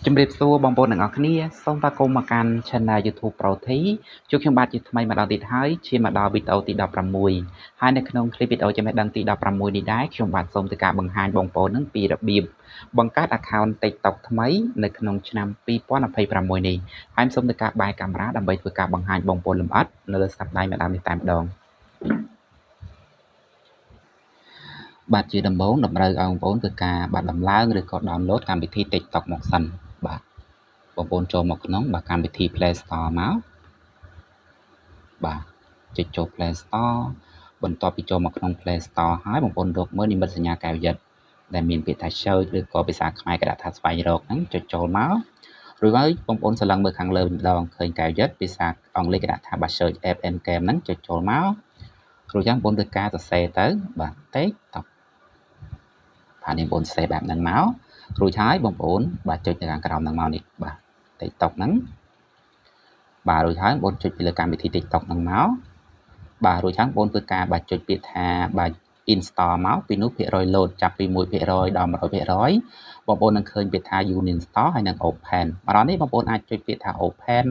ជំរាបសួរបងប្អូនទាំងអស់គ្នាសូមស្វាគមន៍មកកាន់ Channel YouTube Proti ជួបខ្ញុំបាទជាថ្មីម្ដងទៀតហើយឈានមកដល់វីដេអូទី16ហើយនៅក្នុងคลิปវីដេអូចំណេះដឹងទី16នេះដែរខ្ញុំបាទសូមធ្វើការបង្ហាញបងប្អូននឹងពីរបៀបបង្កើត account TikTok ថ្មីនៅក្នុងឆ្នាំ2026នេះហើយសូមធ្វើការបែរកាមេរ៉ាដើម្បីធ្វើការបង្ហាញបងប្អូនលម្អិតនៅលើស្ដាប់ដៃម្ដងនេះតែម្ដងបាទជាដំបូងតម្រូវឲ្យបងប្អូនធ្វើការបាត់ដំឡើងឬក៏ download កម្មវិធី TikTok មកសិនបាទបងប្អូនចូលមកក្នុងកម្មវិធី Play Store មកបាទចុចចូល Play Store បន្ទាប់ពីចូលមកក្នុង Play Store ហើយបងប្អូនរកមើលនិមិត្តសញ្ញាកែវយិត្តដែលមានពាក្យថា search ឬក៏ភាសាខ្មែរគេដាក់ថាស្វែងរកហ្នឹងចុចចូលមករួចហើយបងប្អូនស្រឡឹងមើលខាងលើម្ដងឃើញកែវយិត្តភាសាអង់គ្លេសគេដាក់ថា search app and game ហ្នឹងចុចចូលមករួចហើយបងប្អូនធ្វើការសរសេរទៅបាទ TikTok បាទនេះបងប្អូនសរសេរបែបហ្នឹងមករួចហើយបងប្អូនបាទចុចនៅខាងក្រោមហ្នឹងមកនេះបាទ TikTok ហ្នឹងបាទរួចហើយបងប្អូនចុចពីលើកម្មវិធី TikTok ហ្នឹងមកបាទរួចហើយបងប្អូនធ្វើការបាទចុចពាក្យថាបាទ install មកពីនោះភាគរយ load ចាប់ពី 1% ដល់ 100% បងប្អូននឹងឃើញពាក្យថា uninstall ហើយនឹង open ម្ដងនេះបងប្អូនអាចចុចពាក្យថា open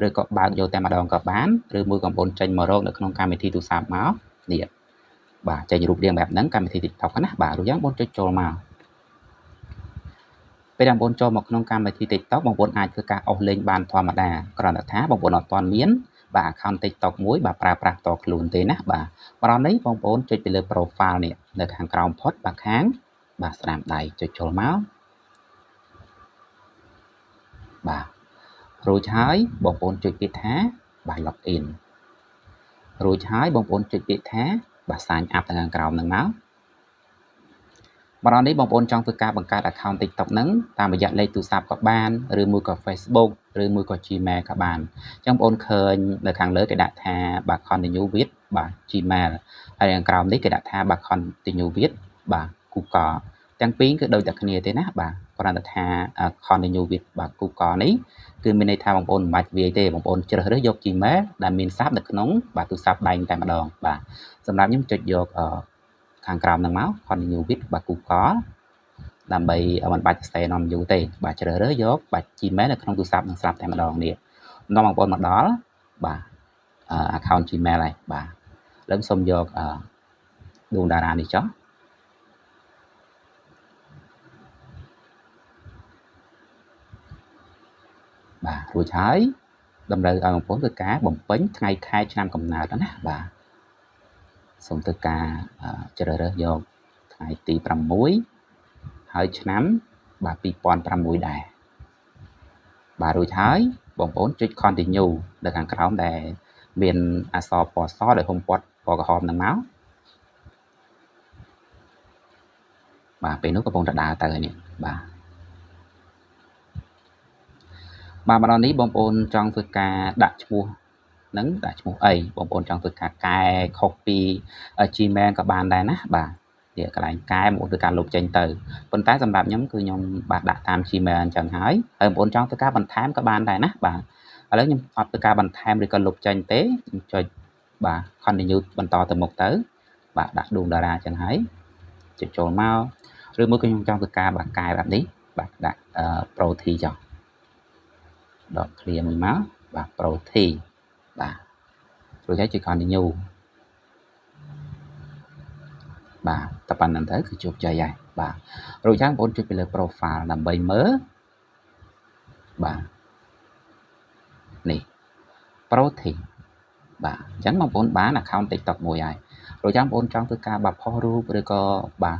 ឬក៏បើកយកតែម្ដងក៏បានឬមួយបងប្អូនចេញមករកនៅក្នុងកម្មវិធីទូរស័ព្ទមកនេះបាទចេញរូបរាងបែបហ្នឹងកម្មវិធី TikTok ណាបាទរួចហើយបងប្អូនចុចចូលមកពេលដែលបងប្អូនចូលមកក្នុងកម្មវិធី TikTok បងប្អូនអាចធ្វើការអស់លេងបានធម្មតាគ្រាន់តែថាបងប្អូនអត់ទាន់មានបាទ account TikTok មួយបាទប្រើប្រាស់តខ្លួនទេណាបាទម្ដងនេះបងប្អូនចុចពីលើ profile នេះនៅខាងក្រោមផុតបាទខាងបាទស្ដាំដៃចុចចូលមកបាទរួចហើយបងប្អូនចុចពាក្យថាបាទ login រួចហើយបងប្អូនចុចពាក្យថាបាទ sign up ខាងក្រោមហ្នឹងមកម្ដងនេះបងប្អូនចង់ធ្វើការបង្កើត account TikTok ហ្នឹងតាមរយៈលេខទូរស័ព្ទក៏បានឬមួយក៏ Facebook ឬមួយក៏ Gmail ក៏បានអញ្ចឹងបងប្អូនឃើញនៅខាងលើគេដាក់ថាបាទ continue with បាទ Gmail ហើយខាងក្រោមនេះគេដាក់ថាបាទ continue with បាទ Google ទាំងពីរគឺដូចតែគ្នាទេណាបាទគ្រាន់តែថា continue with បាទ Google នេះគឺមានន័យថាបងប្អូនមិនបាច់វាយទេបងប្អូនជ្រើសរើសយក Gmail ដែលមានសាប់នៅក្នុងបាទទូរស័ព្ទដៃតែម្ដងបាទសម្រាប់ខ្ញុំចុចយកខាងក្រោមហ្នឹងមក continue with បាទ Google ដើម្បីមិនបាច់សរសេរនាំយូរទេបាទជ្រើសរើសយកបាទ Gmail នៅក្នុងទូរស័ព្ទនឹងស្រាប់តែម្ដងនេះនាំបងប្អូនមកដល់បាទ account Gmail ហើយបាទឥឡូវសូមយកដួងតារានេះចុះបាទរួចហើយតម្រូវឲ្យបងប្អូនធ្វើការបំពេញថ្ងៃខែឆ្នាំកំណើតណាបាទសូមធ្វើការជ្រើសរើសយកថ្ងៃទី6ហើយឆ្នាំបាទ2006ដែរបាទរួចហើយបងប្អូនចុច continue នៅខាងក្រោមដែលមានអក្សរពណ៌សដោយហុំព័ទ្ធពណ៌ក្រហមហ្នឹងមកបាទពេលនោះកំពុងតែដើរទៅហើយនេះបាទម្ដងនេះបងប្អូនចង់ធ្វើការដាក់ឈ្មោះហ្នឹងដាក់ឈ្មោះអីបងប្អូនចង់ធ្វើការកែខុសពី Gmail ក៏បានដែរណាបាទនេះកន្លែងកែបងប្អូនធ្វើការលុបចេញទៅប៉ុន្តែសម្រាប់ខ្ញុំគឺខ្ញុំបាទដាក់តាម Gmail អញ្ចឹងហើយបងប្អូនចង់ធ្វើការបន្ថែមក៏បានដែរណាបាទឥឡូវខ្ញុំអត់ធ្វើការបន្ថែមឬក៏លុបចេញទេខ្ញុំចុចបាទ continue បន្តទៅមុខទៅបាទដាក់ដួងតារាអញ្ចឹងហើយចុចចូលមកឬមួយក៏ខ្ញុំចង់ធ្វើការបាទកែបែបនេះបាទដាក់ Proti ចុះដក clear មួយមកបាទ Proti បាទរួចហើយចុច continue បាទតែប៉ុណ្្នឹងទៅគឺជោគជ័យហើយបាទរួចហើយបងប្អូនចុចពីលើ profile ដើម្បីមើលបាទនេះ Proti បាទអញ្ចឹងបងប្អូនបាន account TikTok មួយហើយរួចចាំបងប្អូនចង់ធ្វើការបាទផុសរូបឬក៏បាទ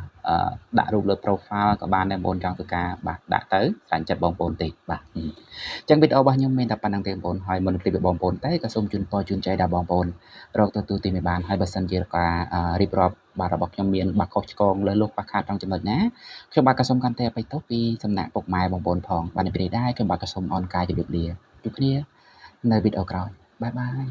ដាក់រូបលើ profile ក៏បានដែរបងប្អូនចង់ធ្វើការបាទដាក់ទៅស្រាញ់ចិត្តបងប្អូនទេបាទអញ្ចឹងវីដេអូរបស់ខ្ញុំមានតែប៉ុណ្្នឹងទេបងប្អូនហើយមុននឹងឃ្លីបបងប្អូនតែក៏សូមជូនពរជូនចៃដល់បងប្អូនរកទទួលទីមិនបានហើយបើសិនជាការរៀបរាប់បាទរបស់ខ្ញុំមានបាទខុសឆ្គងលើលោកខ្វះខាតtrongចំណុចណាខ្ញុំបាទក៏សូមកាន់តែអភ័យទោសពីសំណាក់ពុកម៉ែបងប្អូនផងបាទនេះពេលនេះដែរខ្ញុំបាទក៏សូមអរគុណកាយជម្រាបលាជួបគ្នានៅវីដេអូក្រោយបាយបាយ